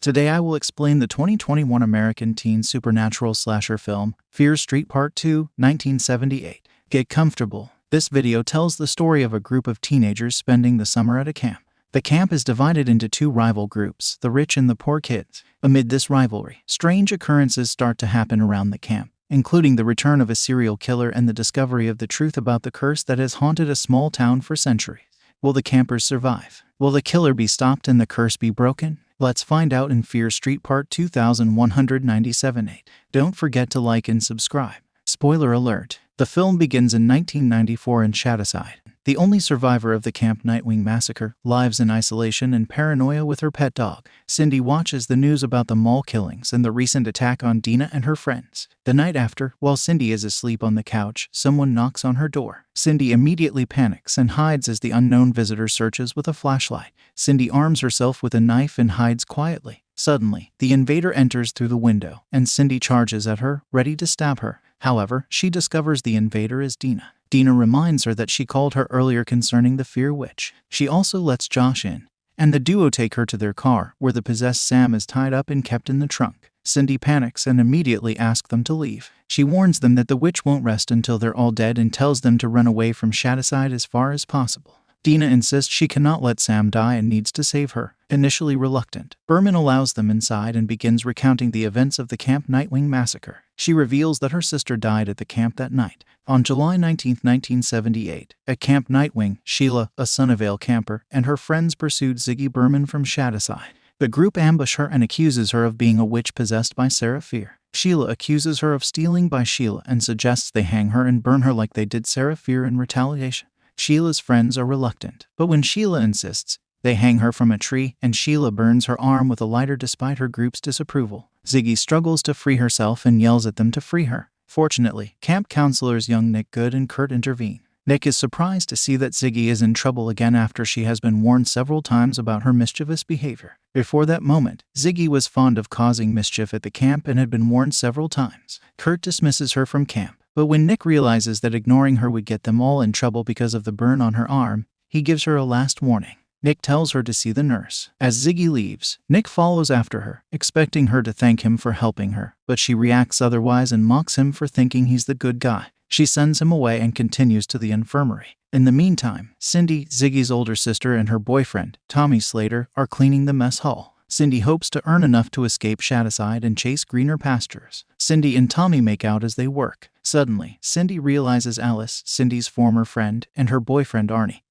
Today I will explain the 2021 American teen supernatural slasher film, Fear Street Part 2, 1978. Get comfortable. This video tells the story of a group of teenagers spending the summer at a camp. The camp is divided into two rival groups, the rich and the poor kids. Amid this rivalry, strange occurrences start to happen around the camp, including the return of a serial killer and the discovery of the truth about the curse that has haunted a small town for centuries. Will the campers survive? Will the killer be stopped and the curse be broken? Let's find out in Fear Street Part 2197-8. Don't forget to like and subscribe. Spoiler alert. The film begins in 1994 in Shadyside. The only survivor of the Camp Nightwing massacre lives in isolation and paranoia with her pet dog. Cindy watches the news about the mall killings and the recent attack on Dina and her friends. The night after, while Cindy is asleep on the couch, someone knocks on her door. Cindy immediately panics and hides as the unknown visitor searches with a flashlight. Cindy arms herself with a knife and hides quietly. Suddenly, the invader enters through the window, and Cindy charges at her, ready to stab her. However, she discovers the invader is Dina. Dina reminds her that she called her earlier concerning the Fear Witch. She also lets Josh in, and the duo take her to their car, where the possessed Sam is tied up and kept in the trunk. Cindy panics and immediately asks them to leave. She warns them that the witch won't rest until they're all dead and tells them to run away from Shadyside as far as possible. Dina insists she cannot let Sam die and needs to save her. Initially reluctant, Berman allows them inside and begins recounting the events of the Camp Nightwing massacre. She reveals that her sister died at the camp that night. On July 19, 1978, at Camp Nightwing, Sheila, a Sunnyvale camper, and her friends pursued Ziggy Berman from Shadyside. The group ambush her and accuses her of being a witch possessed by Sarah Fear. Sheila accuses her of stealing by Sheila and suggests they hang her and burn her like they did Sarah Fear in retaliation. Sheila's friends are reluctant, but when Sheila insists, they hang her from a tree, and Sheila burns her arm with a lighter despite her group's disapproval. Ziggy struggles to free herself and yells at them to free her. Fortunately, camp counselors young Nick Good and Kurt intervene. Nick is surprised to see that Ziggy is in trouble again after she has been warned several times about her mischievous behavior. Before that moment, Ziggy was fond of causing mischief at the camp and had been warned several times. Kurt dismisses her from camp, but when Nick realizes that ignoring her would get them all in trouble because of the burn on her arm, he gives her a last warning. Nick tells her to see the nurse. As Ziggy leaves, Nick follows after her, expecting her to thank him for helping her, but she reacts otherwise and mocks him for thinking he's the good guy. She sends him away and continues to the infirmary. In the meantime, Cindy, Ziggy's older sister, and her boyfriend, Tommy Slater, are cleaning the mess hall. Cindy hopes to earn enough to escape Shadyside and chase greener pastures. Cindy and Tommy make out as they work. Suddenly, Cindy realizes Alice, Cindy's former friend, and her boyfriend Arnie,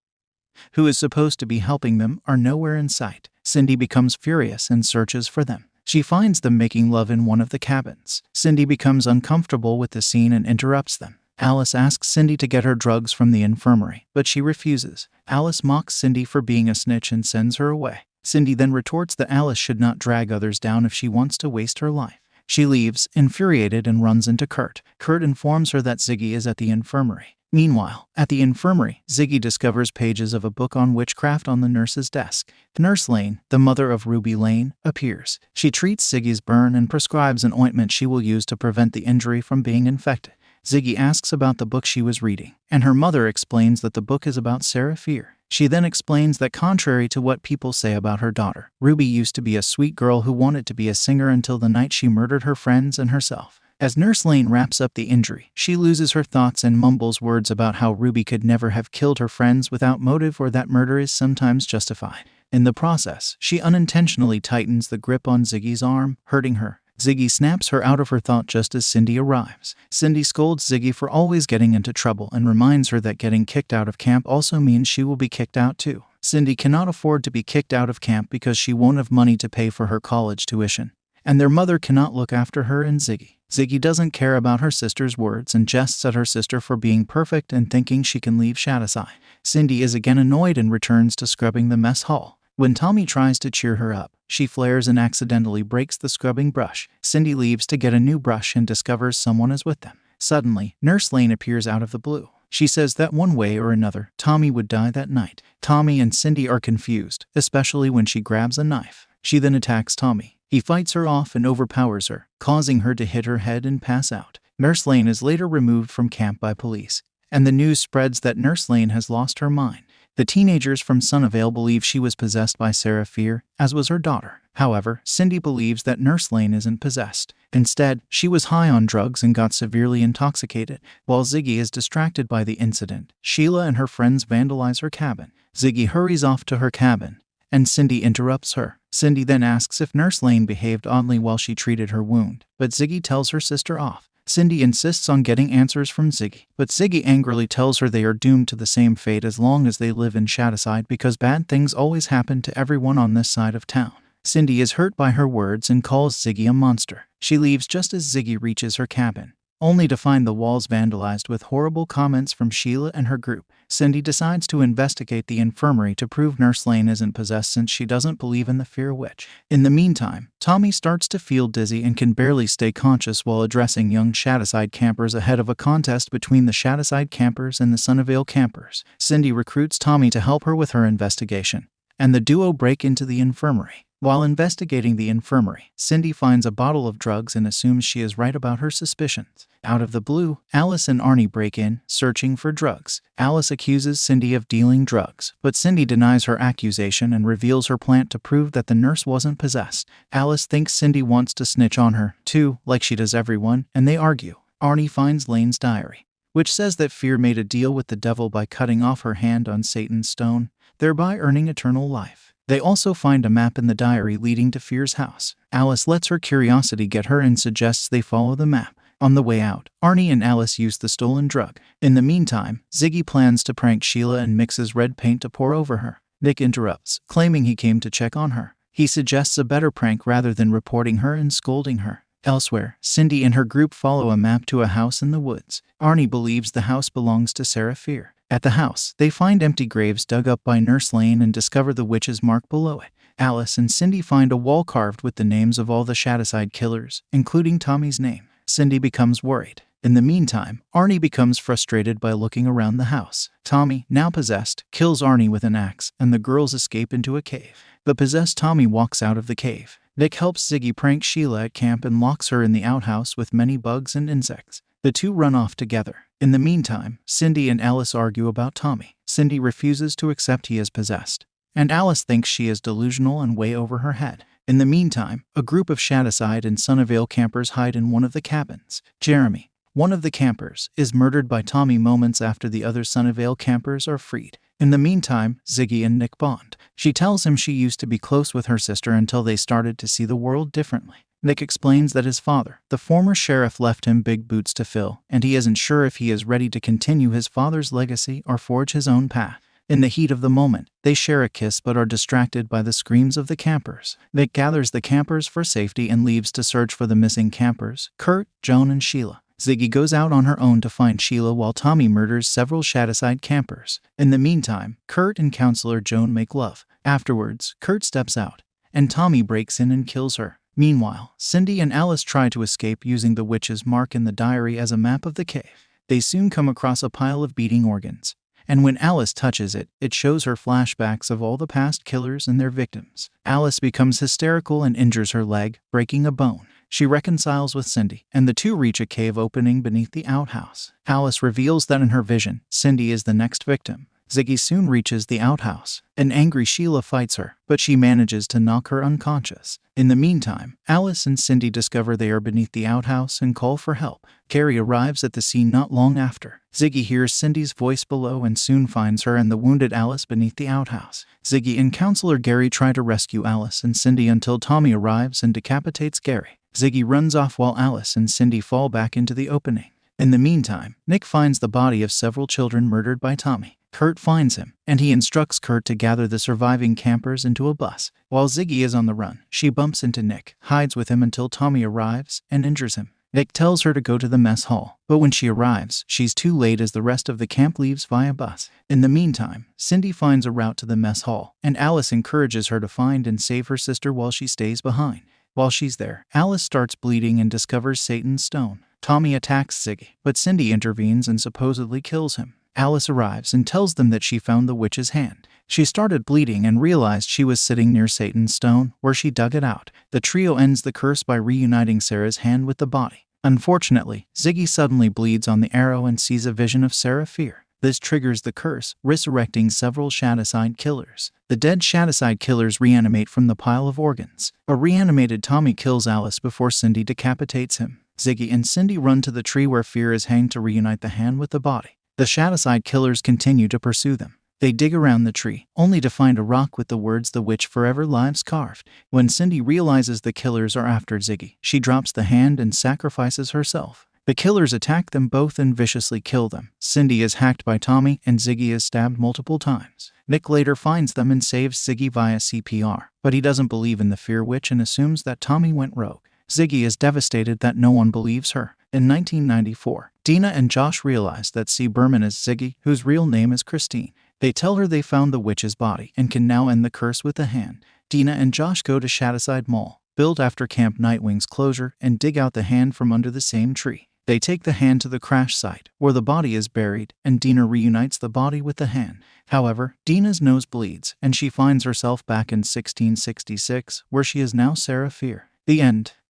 who is supposed to be helping them, are nowhere in sight. Cindy becomes furious and searches for them. She finds them making love in one of the cabins. Cindy becomes uncomfortable with the scene and interrupts them. Alice asks Cindy to get her drugs from the infirmary, but she refuses. Alice mocks Cindy for being a snitch and sends her away. Cindy then retorts that Alice should not drag others down if she wants to waste her life. She leaves, infuriated, and runs into Kurt. Kurt informs her that Ziggy is at the infirmary. Meanwhile, at the infirmary, Ziggy discovers pages of a book on witchcraft on the nurse's desk. Nurse Lane, the mother of Ruby Lane, appears. She treats Ziggy's burn and prescribes an ointment she will use to prevent the injury from being infected. Ziggy asks about the book she was reading, and her mother explains that the book is about Sarah Fear. She then explains that contrary to what people say about her daughter, Ruby used to be a sweet girl who wanted to be a singer until the night she murdered her friends and herself. As Nurse Lane wraps up the injury, she loses her thoughts and mumbles words about how Ruby could never have killed her friends without motive or that murder is sometimes justified. In the process, she unintentionally tightens the grip on Ziggy's arm, hurting her. Ziggy snaps her out of her thought just as Cindy arrives. Cindy scolds Ziggy for always getting into trouble and reminds her that getting kicked out of camp also means she will be kicked out too. Cindy cannot afford to be kicked out of camp because she won't have money to pay for her college tuition, and their mother cannot look after her and Ziggy. Ziggy doesn't care about her sister's words and jests at her sister for being perfect and thinking she can leave Shadyside. Cindy is again annoyed and returns to scrubbing the mess hall. When Tommy tries to cheer her up, she flares and accidentally breaks the scrubbing brush. Cindy leaves to get a new brush and discovers someone is with them. Suddenly, Nurse Lane appears out of the blue. She says that one way or another, Tommy would die that night. Tommy and Cindy are confused, especially when she grabs a knife. She then attacks Tommy. He fights her off and overpowers her, causing her to hit her head and pass out. Nurse Lane is later removed from camp by police, and the news spreads that Nurse Lane has lost her mind. The teenagers from Sunnyvale believe she was possessed by Sarah Fear, as was her daughter. However, Cindy believes that Nurse Lane isn't possessed. Instead, she was high on drugs and got severely intoxicated. While Ziggy is distracted by the incident, Sheila and her friends vandalize her cabin. Ziggy hurries off to her cabin, and Cindy interrupts her. Cindy then asks if Nurse Lane behaved oddly while she treated her wound, but Ziggy tells her sister off. Cindy insists on getting answers from Ziggy, but Ziggy angrily tells her they are doomed to the same fate as long as they live in Shadowside because bad things always happen to everyone on this side of town. Cindy is hurt by her words and calls Ziggy a monster. She leaves just as Ziggy reaches her cabin, only to find the walls vandalized with horrible comments from Sheila and her group. Cindy decides to investigate the infirmary to prove Nurse Lane isn't possessed since she doesn't believe in the Fear Witch. In the meantime, Tommy starts to feel dizzy and can barely stay conscious while addressing young Shadowside campers ahead of a contest between the Shadowside campers and the Sunnyvale campers. Cindy recruits Tommy to help her with her investigation, and the duo break into the infirmary. While investigating the infirmary, Cindy finds a bottle of drugs and assumes she is right about her suspicions. Out of the blue, Alice and Arnie break in, searching for drugs. Alice accuses Cindy of dealing drugs, but Cindy denies her accusation and reveals her plan to prove that the nurse wasn't possessed. Alice thinks Cindy wants to snitch on her, too, like she does everyone, and they argue. Arnie finds Lane's diary, which says that Fear made a deal with the devil by cutting off her hand on Satan's stone, thereby earning eternal life. They also find a map in the diary leading to Fear's house. Alice lets her curiosity get her and suggests they follow the map. On the way out, Arnie and Alice use the stolen drug. In the meantime, Ziggy plans to prank Sheila and mixes red paint to pour over her. Nick interrupts, claiming he came to check on her. He suggests a better prank rather than reporting her and scolding her. Elsewhere, Cindy and her group follow a map to a house in the woods. Arnie believes the house belongs to Sarah Fear. At the house, they find empty graves dug up by Nurse Lane and discover the witch's mark below it. Alice and Cindy find a wall carved with the names of all the Shadowside killers, including Tommy's name. Cindy becomes worried. In the meantime, Arnie becomes frustrated by looking around the house. Tommy, now possessed, kills Arnie with an axe, and the girls escape into a cave. The possessed Tommy walks out of the cave. Nick helps Ziggy prank Sheila at camp and locks her in the outhouse with many bugs and insects. The two run off together. In the meantime, Cindy and Alice argue about Tommy. Cindy refuses to accept he is possessed, and Alice thinks she is delusional and way over her head. In the meantime, a group of Shadowside and Sunnyvale campers hide in one of the cabins. Jeremy, one of the campers, is murdered by Tommy moments after the other Sunnyvale campers are freed. In the meantime, Ziggy and Nick bond. She tells him she used to be close with her sister until they started to see the world differently. Nick explains that his father, the former sheriff, left him big boots to fill, and he isn't sure if he is ready to continue his father's legacy or forge his own path. In the heat of the moment, they share a kiss but are distracted by the screams of the campers. Nick gathers the campers for safety and leaves to search for the missing campers, Kurt, Joan, and Sheila. Ziggy goes out on her own to find Sheila while Tommy murders several Shadowside campers. In the meantime, Kurt and Counselor Joan make love. Afterwards, Kurt steps out, and Tommy breaks in and kills her. Meanwhile, Cindy and Alice try to escape using the witch's mark in the diary as a map of the cave. They soon come across a pile of beating organs, and when Alice touches it, it shows her flashbacks of all the past killers and their victims. Alice becomes hysterical and injures her leg, breaking a bone. She reconciles with Cindy, and the two reach a cave opening beneath the outhouse. Alice reveals that in her vision, Cindy is the next victim. Ziggy soon reaches the outhouse. An angry Sheila fights her, but she manages to knock her unconscious. In the meantime, Alice and Cindy discover they are beneath the outhouse and call for help. Carrie arrives at the scene not long after. Ziggy hears Cindy's voice below and soon finds her and the wounded Alice beneath the outhouse. Ziggy and Counselor Gary try to rescue Alice and Cindy until Tommy arrives and decapitates Gary. Ziggy runs off while Alice and Cindy fall back into the opening. In the meantime, Nick finds the body of several children murdered by Tommy. Kurt finds him, and he instructs Kurt to gather the surviving campers into a bus. While Ziggy is on the run, she bumps into Nick, hides with him until Tommy arrives, and injures him. Nick tells her to go to the mess hall, but when she arrives, she's too late as the rest of the camp leaves via bus. In the meantime, Cindy finds a route to the mess hall, and Alice encourages her to find and save her sister while she stays behind. While she's there, Alice starts bleeding and discovers Satan's stone. Tommy attacks Ziggy, but Cindy intervenes and supposedly kills him. Alice arrives and tells them that she found the witch's hand. She started bleeding and realized she was sitting near Satan's stone, where she dug it out. The trio ends the curse by reuniting Sarah's hand with the body. Unfortunately, Ziggy suddenly bleeds on the arrow and sees a vision of Sarah Fear. This triggers the curse, resurrecting several Shadowside killers. The dead Shadowside killers reanimate from the pile of organs. A reanimated Tommy kills Alice before Cindy decapitates him. Ziggy and Cindy run to the tree where Fear is hanged to reunite the hand with the body. The Shadowside killers continue to pursue them. They dig around the tree, only to find a rock with the words "The Witch Forever Lives" carved. When Cindy realizes the killers are after Ziggy, she drops the hand and sacrifices herself. The killers attack them both and viciously kill them. Cindy is hacked by Tommy and Ziggy is stabbed multiple times. Nick later finds them and saves Ziggy via CPR, but he doesn't believe in the Fear Witch and assumes that Tommy went rogue. Ziggy is devastated that no one believes her. In 1994, Dina and Josh realize that C. Berman is Ziggy, whose real name is Christine. They tell her they found the witch's body and can now end the curse with the hand. Dina and Josh go to Shadowside Mall, built after Camp Nightwing's closure, and dig out the hand from under the same tree. They take the hand to the crash site, where the body is buried, and Dina reunites the body with the hand. However, Dina's nose bleeds, and she finds herself back in 1666, where she is now Sarah Fear. The end.